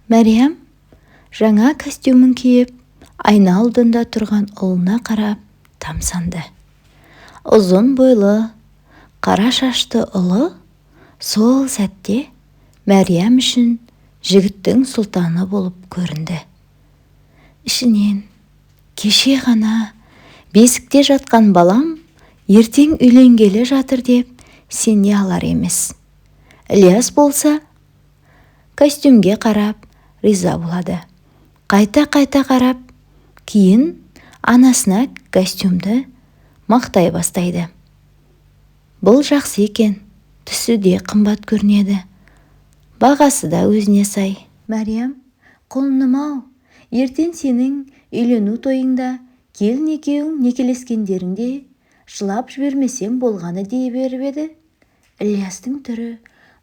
Мәриям жаңа костюмін киіп, айна алдында тұрған ұлына қарап тамсанды. Ұзын бойлы, қара шашты ұлы сол сәтте Мәриям үшін жігіттің сұлтаны болып көрінді. Ішінен, кеше ғана бесікте жатқан балам ертең үйленгелі жатыр деп сене алар емес. Ілияс болса, костюмге қарап риза болады. Қайта-қайта қарап, кейін анасына костюмді мақтай бастайды. Бұл жақсы екен, түсі де қымбат көрінеді. Бағасы да өзіне сай. Мәриям, құлыным-ау, ертең сенің үйлену тойыңда келін екеуің некелескендеріңде жылап жібермесем болғаны дей беріп еді. Ілиястың түрі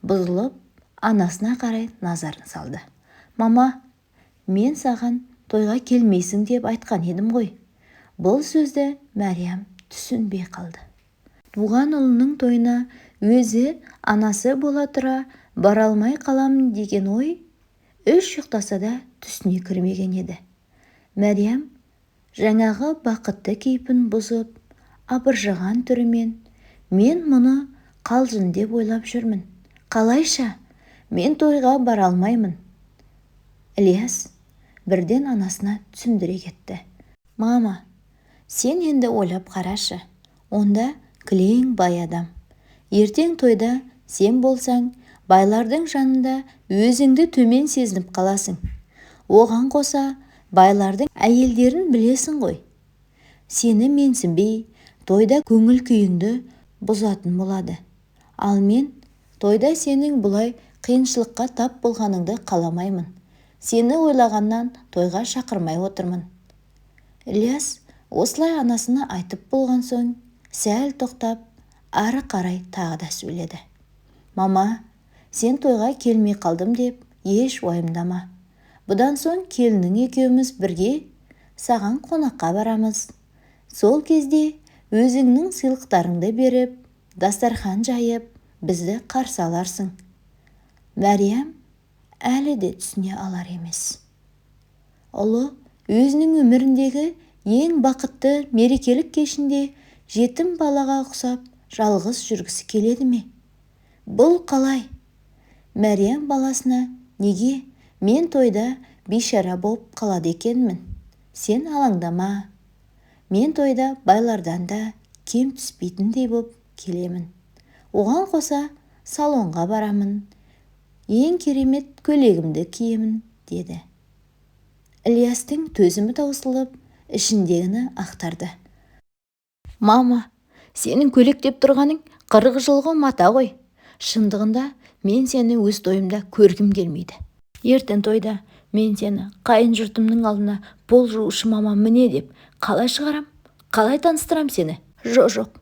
бұзылып, анасына қарай назарын салды. Мама, мен саған тойға келмейсің деп айтқан едім ғой. Бұл сөзді Мәриям түсінбей қалды. Туған ұлының тойына өзі анасы бола тұра бара алмай қаламын деген ой үш ұйықтаса да түсіне кірмеген еді. Мәриям жаңағы бақытты кейпін бұзып, абыржыған түрімен, мен мұны қалжың деп ойлап жүрмін. Қалайша, мен тойға бара алмаймын. Ілияс бірден анасына түсіндіре кетті. Мама, сен енді ойлап қарашы, онда кілең бай адам. Ертең тойда сен болсаң, байлардың жанында өзіңді төмен сезініп қаласың. Оған қоса байлардың әйелдерін білесің ғой. Сені менсінбей, тойда көңіл күйіңді бұзатын болады. Ал мен тойда сенің бұлай қиыншылыққа тап болғаныңды қаламаймын. Сені ойлағаннан тойға шақырмай отырмын. Ілияс осылай анасына айтып болған соң, сәл тоқтап, ары қарай тағы да сөйледі. Мама, сен тойға келмей қалдым деп еш уайымдама. Бұдан соң келінің екеуміз бірге саған қонаққа барамыз. Сол кезде өзіңнің сыйлықтарыңды беріп, дастархан жайып, бізді қарсы аларсың. Мәриям әлі де түсіне алар емес. Ұлы өзінің өміріндегі ең бақытты мерекелік кешінде жетім балаға ұқсап жалғыз жүргісі келеді ме? Бұл қалай? Мәриям баласына, неге мен тойда бейшара болып қалады екенмін? Сен алаңдама. Мен тойда байлардан да кем түспейтіндей боп келемін. Оған қоса салонға барамын. Ең керемет көйлегімді киемін, деді. Ілиястың төзімі таусылып, ішіндегіні ақтарды. Мама, сенің көйлек деп тұрғаның 40 жылғы мата ғой. Шындығында мен сені өз тойымда көргім келмейді. Ертең тойда мен сені қайын жұртымның алдына пол жуушы мама міне деп қалай шығарам? Қалай таныстырам сені? Жоқ,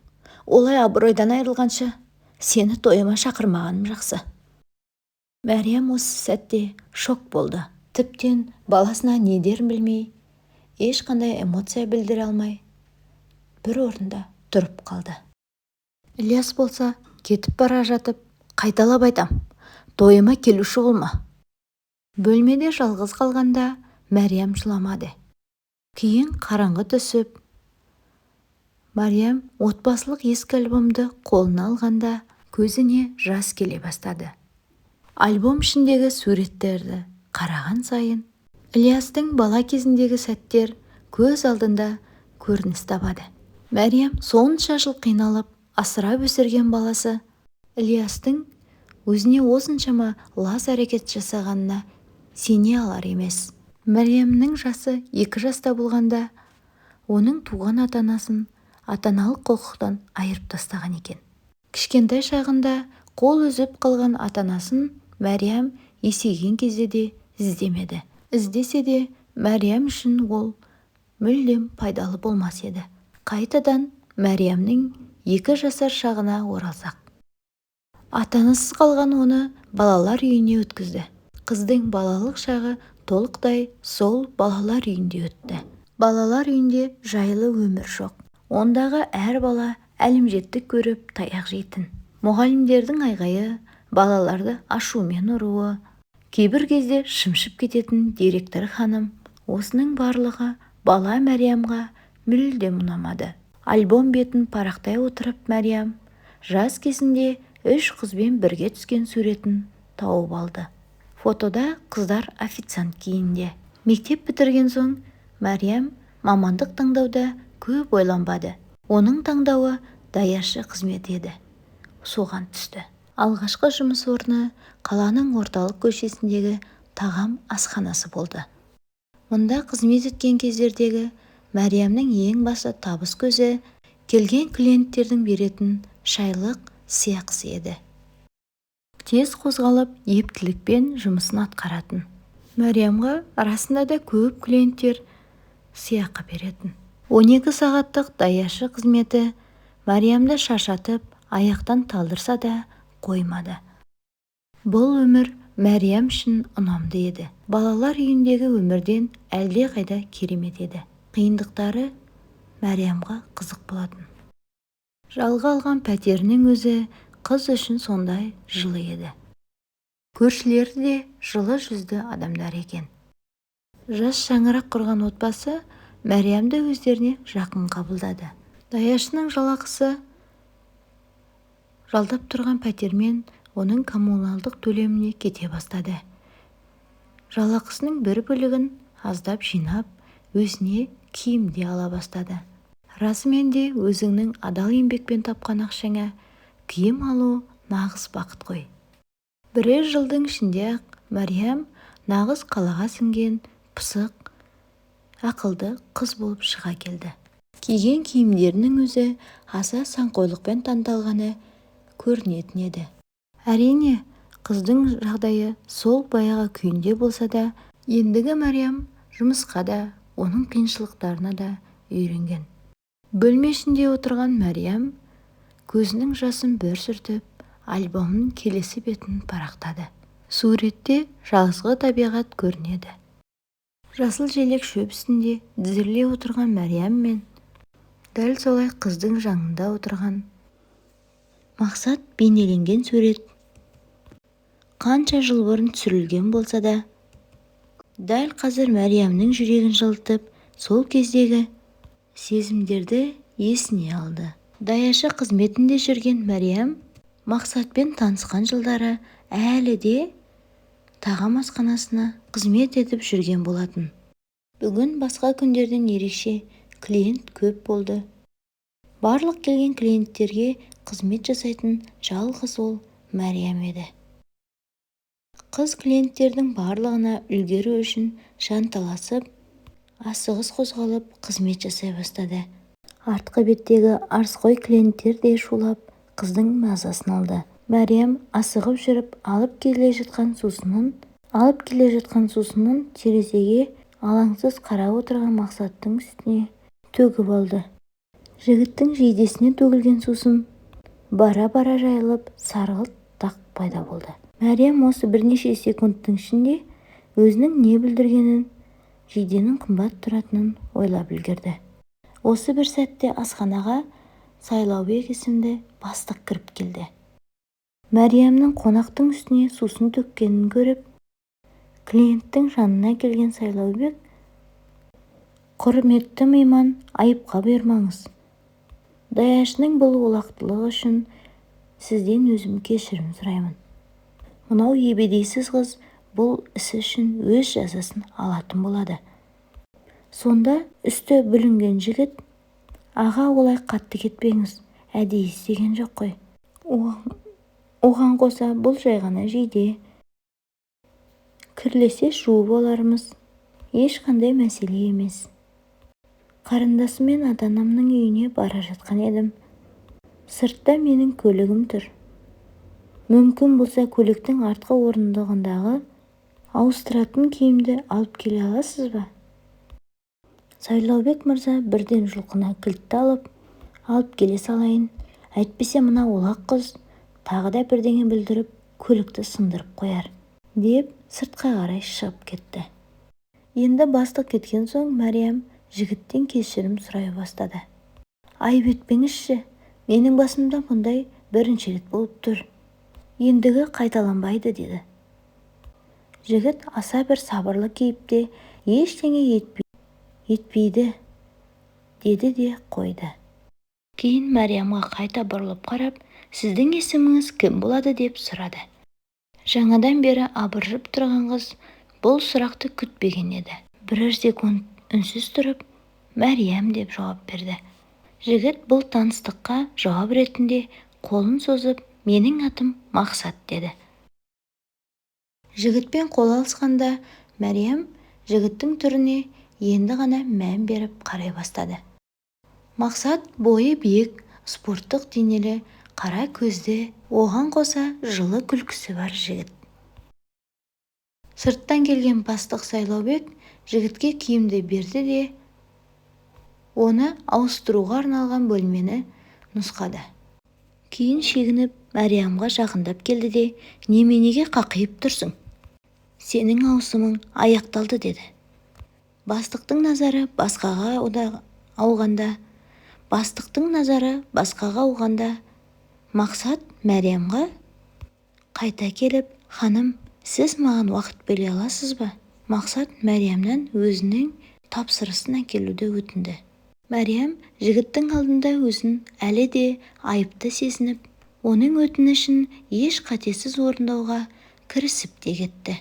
олай абыройдан айырылғанша сені тойыма шақырмағаным жақсы. Мәриям осы сәтте шок болды. Тіптен баласына не дерін білмей, ешқандай эмоция білдіре алмай, бір орында тұрып қалды. Ілияс болса, кетіп бара жатып, қайталап айтам, тойыма келуші болма. Бөлмеде жалғыз қалғанда Мәриям жыламады. Кейін қараңғы түсіп, Мәриям отбасылық ескі альбомды қолына алғанда көзіне жас келе бастады. Альбом ішіндегі суреттерді қараған сайын Ілиястың бала кезіндегі сәттер көз алдында көрініс табады. Мәриям сонша жыл қиналып асырап өсірген баласы Ілиястың өзіне осыншама лас әрекет жасағанына сене алар емес. Мәриямның жасы 2 жаста болғанда оның туған ата-анасын ата-аналық құқықтан айырып тастаған екен. Кішкентай шағында қол үзіп қалған ата-анасын Мәриям есейген кезде де іздемеді. Іздесе де Мәриям үшін ол мүлдем пайдалы болмас еді. Қайтадан Мәриямның 2 жасар шағына оралсақ. Ата-анасыз қалған оны балалар үйіне өткізді. Қыздың балалық шағы толықтай сол балалар үйінде өтті. Балалар үйінде жайлы өмір жоқ. Ондағы әр бала әлімжеттік көріп таяқ жейтін. Мұғалімдердің айғайы, балаларды ашумен ұруы, Кейбір кезде шымшып кететін директор ханым осының барлығы бала Мәриямға мүлдем ұнамады. Альбом бетін парақтай отырып Мәриям жас кезінде 3 қызбен бірге түскен суретін тауып алды. Фотода қыздар официант киімінде. Мектеп бітірген соң Мәриям мамандық таңдауда көп ойланбады. Оның таңдауы даяшы қызмет еді. Соған түсті. Алғашқы жұмыс орны қаланың орталық көшесіндегі тағам асханасы болды. Мұнда қызмет еткен кездердегі Мәриямның ең басты табыс көзі келген клиенттердің беретін шайлық сыйақысы еді. Тез қозғалып, ептілікпен жұмысын атқаратын. Мәриямға арасында да көп клиенттер сыйақы беретін. 12 сағаттық даяшы қызметі Мәриямды шаршатып, аяқтан талдырса да қоймады. Бұл өмір Мәриям үшін ұнамды еді. Балалар үйіндегі өмірден әлде қайда керемет еді. Қиындықтары Мәриямға қызық болатын. Жалға алған пәтерінің өзі қыз үшін сондай жылы еді. Көршілері де жылы жүзді адамдар екен. Жас шаңырақ құрған отбасы Мәриямды өздеріне жақын қабылдады. Даяшының жалақысы жалдап тұрған пәтермен оның коммуналдық төлеміне кете бастады. Жалақысының бір бөлігін аздап жинап, өзіне киім де ала бастады. Расымен де өзіңнің адал еңбекпен тапқан ақшаңа киім алу нағыз бақыт қой. Бірер жылдың ішінде-ақ Мәриям нағыз қалаға сіңген пысық, ақылды қыз болып шыға келді. Киген киімдерінің өзі аса саңқойлықпен таңдалғаны көрінетін еді. Әрине, қыздың жағдайы сол баяғы күйінде болса да, ендігі Мәриям жұмысқа да, оның қиыншылықтарына да үйренген. Бөлме ішінде отырған Мәриям көзінің жасын бір сүртіп, альбомның келесі бетін парақтады. Суретте жазғы табиғат көрінеді. Жасыл желек шөп үстінде тізерлей отырған Мәриям мен дәл солай қыздың жанында отырған Мақсат бейнеленген сурет қанша жыл бұрын түсірілген болса да, дәл қазір Мәриямның жүрегін жылытып, сол кездегі сезімдерді есіне алды. Даяшы қызметінде жүрген Мәриям Мақсатпен танысқан жылдары әлі де тағам асханасына қызмет етіп жүрген болатын. Бүгін басқа күндерден ерекше клиент көп болды. Барлық келген клиенттерге қызмет жасайтын жалғыз ол Мәриям еді. Қыз клиенттердің барлығына үлгеру үшін жанталасып, асығыс қозғалып қызмет жасай бастады. Артқы беттегі арсқой клиенттер де шулап қыздың мазасын алды. Мәриям асығып жүріп алып келе жатқан сусынын терезеге алаңсыз қарап отырған Мақсаттың үстіне төгіп алды. Жігіттің жейдесіне төгілген сусын бара-бара жайылып сарғылт дақ пайда болды. Мәриям осы бірнеше секундтың ішінде өзінің не білдіргенін, жейденің қымбат тұратынын ойлап үлгерді. Осы бір сәтте асханаға Сайлаубек есімді бастық кіріп келді. Мәриямның қонақтың үстіне сусын төккенін көріп, клиенттің жанына келген Сайлаубек: «Құрметті мейман, айыпқа бұйырмаңыз. Даяшының бұл олақтылығы үшін сізден өзім кешірім сұраймын. Мынау ебедейсіз қыз бұл ісі үшін өз жазасын алатын болады». Сонда үсті бүлінген жігіт: «Аға, олай қатты кетпеңіз, әдейі істеген жоқ қой. Оған қоса бұл жай ғана жейде. Кірлесе жуып алармыз. Ешқандай мәселе емес. Қарындасымен ата-анамның үйіне бара жатқан едім. Сыртта менің көлігім тұр. Мүмкін болса көліктің артқы орындығындағы ауыстыратын киімді алып келе аласыз ба?» Сайлаубек мырза бірден жұлқына кілтті алып келе салайын. Әйтпесе мына олақ қыз тағы да бірдеңе білдіріп, көлікті сындырып қояр, деп сыртқа қарай шығып кетті. Енді бастық кеткен соң Мәриям жігіттен кешірім сұрай бастады. «Айып етпеңізші, менің басымда бұндай бірінші рет болып тұр. Ендігі қайталанбайды», деді. Жігіт аса бір сабырлы кейіпте ештеңе етпейді деді де қойды. Кейін Мәриямға қайта бұрылып қарап, сіздің есіміңіз кім болады деп сұрады. Жаңадан бері абыржып тұрған қыз бұл сұрақты күтпеген еді. Бірер секунд үнсіз тұрып, Мәриям деп жауап берді. Жігіт бұл таныстыққа жауап ретінде қолын созып, менің атым Мақсат деді. Жігітпен қол алысқанда Мәриям жігіттің түріне енді ғана мән беріп қарай бастады. Мақсат бойы биік, спорттық денелі, қара көзді, оған қоса жылы күлкісі бар жігіт. Сырттан келген бастық Сайлаубек жігітке киімді берді де оны ауыстыруға арналған бөлмені нұсқады. Кейін шегініп Мәриямға жақындап келді де, неменеге қақиып тұрсың? Сенің ауысымың аяқталды деді. Бастықтың назары басқаға ауғанда, Мақсат Мәриямға қайта келіп, ханым, сіз маған уақыт бөле аласыз ба? Мақсат Мәриямнан өзінің тапсырысын әкелуді өтінді. Мәриям жігіттің алдында өзін әлі де айыпты сезініп, оның өтінішін еш қатесіз орындауға кірісіп те кетті.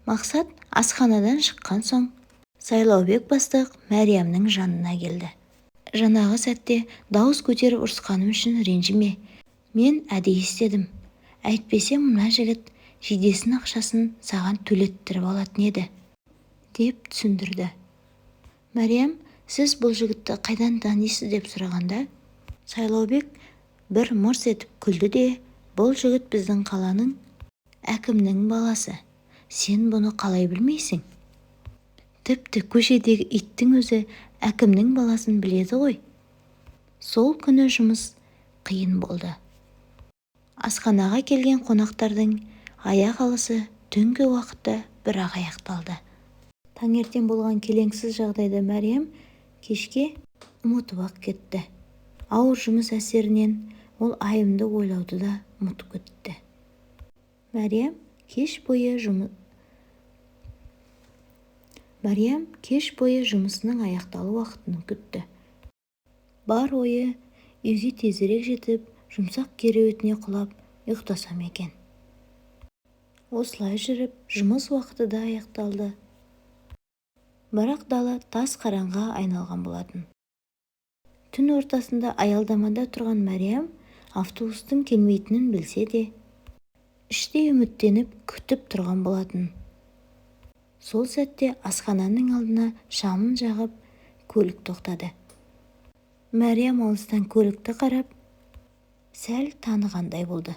Мақсат асханадан шыққан соң, Сайлаубек бастық Мәриямның жанына келді. Жаңағы сәтте дауыс көтеріп ұрысқаным үшін ренжіме. Мен әдейі істедім. Әйтпесе мына жігіт жидесінің ақшасын саған төлеттіріп алатын еді, деп түсіндірді. Мәриям, сіз бұл жігітті қайдан танисыз деп сұрағанда, Сайлаубек бір мырс етіп күлді де, бұл жігіт біздің қаланың әкімнің баласы. Сен бұны қалай білмейсің? Тіпті көшедегі иттің өзі әкімнің баласын біледі ғой. Сол күні жұмыс қиын болды. Асханаға келген қонақтардың аяқ алысы түнгі уақытта бірақ аяқталды. Таңертең болған келеңсіз жағдайды Мәриям кешке ұмытып кетті. Ауыр жұмыс әсерінен ол айымды ойлауды да ұмытып кетті. Мәриям кеш бойы жұмысының аяқталу уақытын күтті. Бар ойы үйге тезірек жетіп, жұмсақ кереуетіне құлап ұйықтасам екен. Осылай жүріп, жұмыс уақыты да аяқталды. Бірақ дала тас қараңға айналған болатын. Түн ортасында аялдамада тұрған Мәриям автобустың келмейтінін білсе де, іштей үміттеніп күтіп тұрған болатын. Сол сәтте асхананың алдына шамын жағып, көлік тоқтады. Мәриям алыстан көлікті қарап, сәл танығандай болды.